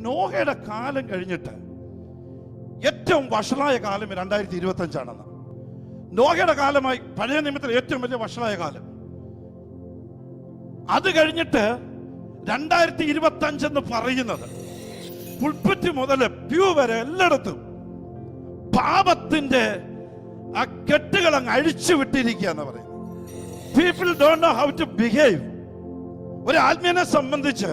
നോഹയുടെ കാലം കഴിഞ്ഞിട്ട് ഏറ്റവും വഷളായ കാലം 2025 നോഹയുടെ കാലമായി പഴയ നിയമത്തിൽ ഏറ്റവും വലിയ വഷളായ കാലം. അത് കഴിഞ്ഞിട്ട് 2025 എന്ന് പറയുന്നത് പുൽപ്പറ്റ് മുതൽ പ്യൂ വരെ എല്ലായിടത്തും പാപത്തിന്റെ ആ കെട്ടുകൾ അങ്ങ് അഴിച്ചു വിട്ടിരിക്കുക എന്ന് പറയുന്നത്. People don't know how to behave. ഒരു ആത്മീയനെ സംബന്ധിച്ച്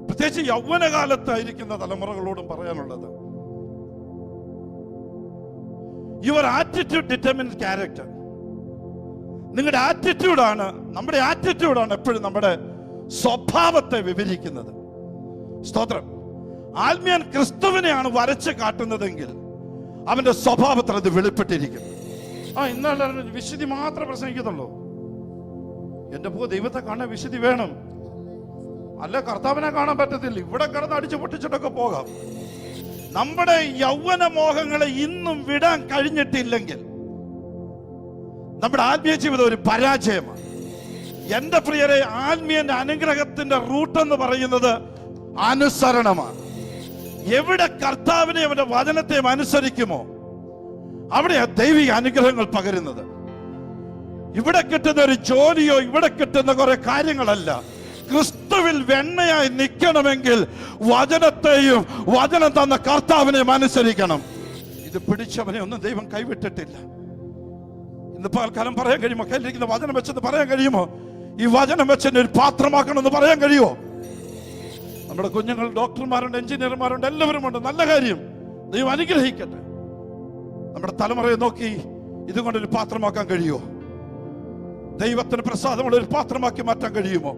പ്രത്യേകിച്ച് യൗവനകാലത്തായിരിക്കുന്ന തലമുറകളോടും പറയാനുള്ളത്, യുവർ ആറ്റിറ്റ്യൂഡ് ഡിറ്റർമിൻസ് ക്യാരക്ടർ. നിങ്ങളുടെ ആറ്റിറ്റ്യൂഡാണ്, നമ്മുടെ ആറ്റിറ്റ്യൂഡാണ് എപ്പോഴും നമ്മുടെ സ്വഭാവത്തെ വിവരിക്കുന്നത്. സ്തോത്രം. ആത്മീയൻ ക്രിസ്തുവിനെയാണ് വരച്ച് കാട്ടുന്നതെങ്കിൽ അവന്റെ സ്വഭാവത്തിൽ അത് വെളിപ്പെട്ടിരിക്കും. ഇന്നാലും വിശുദ്ധി മാത്രം പ്രസംഗിക്കുന്നുള്ളൂ. എന്റെ പോ ദൈവത്തെ കാണാൻ വിശുദ്ധി വേണം, അല്ല കർത്താവിനെ കാണാൻ പറ്റത്തില്ല. ഇവിടെ കിടന്ന് അടിച്ചു പൊട്ടിച്ചിട്ടൊക്കെ പോകാം. നമ്മുടെ യൗവന മോഹങ്ങളെ ഇന്നും വിടാൻ കഴിഞ്ഞിട്ടില്ലെങ്കിൽ നമ്മുടെ ആത്മീയ ജീവിതം ഒരു പരാജയമാണ്. എന്റെ പ്രിയരെ, ആത്മീയന്റെ അനുഗ്രഹത്തിന്റെ റൂട്ട് എന്ന് പറയുന്നത് അനുസരണമാണ്. എവിടെ കർത്താവിനെ അവന്റെ വചനത്തെയും അനുസരിക്കുമോ അവിടെയാ ദൈവിക അനുഗ്രഹങ്ങൾ പകരുന്നത്. ഇവിടെ കിട്ടുന്ന ഒരു ജോലിയോ ഇവിടെ കിട്ടുന്ന കുറെ കാര്യങ്ങളല്ല. ക്രിസ്തുവിൽ വെണ്ണയായി നിൽക്കണമെങ്കിൽ വചനത്തെയും വചനം തന്ന കർത്താവിനെയും അനുസരിക്കണം. ഇത് പിടിച്ചവനെ ഒന്നും ദൈവം കൈവിട്ടിട്ടില്ല. ഇന്ന് പകൽക്കാലം പറയാൻ കഴിയുമോ? കയ്യിലിരിക്കുന്ന വചനം വെച്ചെന്ന് പറയാൻ കഴിയുമോ? ഈ വചനം വെച്ചെന്നെ ഒരു പാത്രമാക്കണമെന്ന് പറയാൻ കഴിയുമോ? നമ്മുടെ കുഞ്ഞുങ്ങൾ ഡോക്ടർമാരുണ്ട്, എഞ്ചിനീയർമാരുണ്ട്, എല്ലാവരും ഉണ്ട്. നല്ല കാര്യം, ദൈവം അനുഗ്രഹിക്കട്ടെ. നമ്മുടെ തലമുറയെ നോക്കി ഇതുകൊണ്ടൊരു പാത്രമാക്കാൻ കഴിയുമോ? ദൈവത്തിന് പ്രസാദമുള്ള ഒരു പാത്രമാക്കി മാറ്റാൻ കഴിയുമോ?